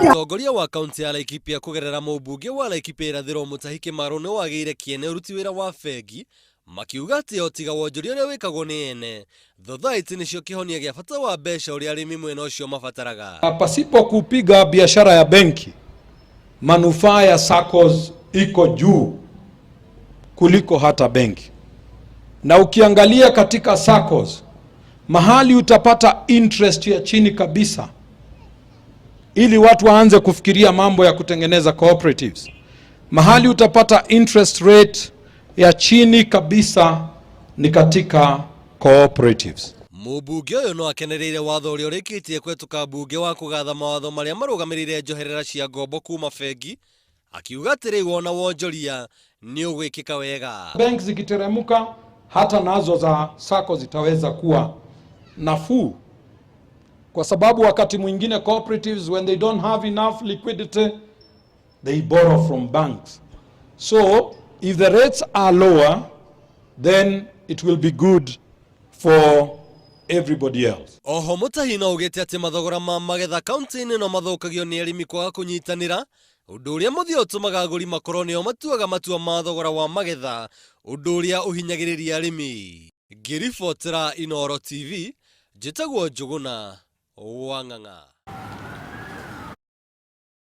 Mutongoria wa kaunti ya Laikipia kugerera mũmbunge wa Laikipia irathĩro Mutahi Kĩmaro nĩ wagĩire kĩene ũruti wĩra wa bengi makiuga atĩ otiga wonjoria ũrĩa wĩkagwo nĩ ene thothaitĩ nĩcio kĩhonia gĩa bata wa mbeca ũrĩa arĩmi mwena ũcio mabataraga. Pasipo kupiga biashara ya benki, manufaa ya SACCOS iko juu kuliko hata benki. Na ukiangalia katika SACCOS, mahali utapata interest ya chini kabisa ili watu waanze kufikiria mambo ya kutengeneza cooperatives. Mahali utapata interest rate ya chini kabisa ni katika cooperatives. Mũmbunge ũyũ no akenereire watho ũrĩa ũrĩkĩtie kwetuka mbunge wa kũgatha mawatho marĩa marũgamĩrĩire njoherera cia ngombo kuma bengi, akiuga atĩ rĩu wona wonjoria nĩ ũgwĩkĩka wega. Banks zikiteremuka, hata nazo za SACCO zitaweza kuwa nafuu, kwa sababu wakati mwingine cooperatives, when they don't have enough liquidity, they borrow from banks. So if the rates are lower, then it will be good for everybody else. Oho Mutahi no ugĩte atĩ mathogora ma magetha kaunti-inĩ no mathũkagio nĩ arĩmi kwaga kũnyitanĩra, ũndũ ũrĩa mũthia ũtũmaga agũri makorwo nĩo matuaga matua ma thogora wa magetha, ũndũ ũrĩa ũhinyagĩrĩria arĩmi. Ngĩribotera Inooro TV, njĩtagwo Njũgũna Wang'ang'a.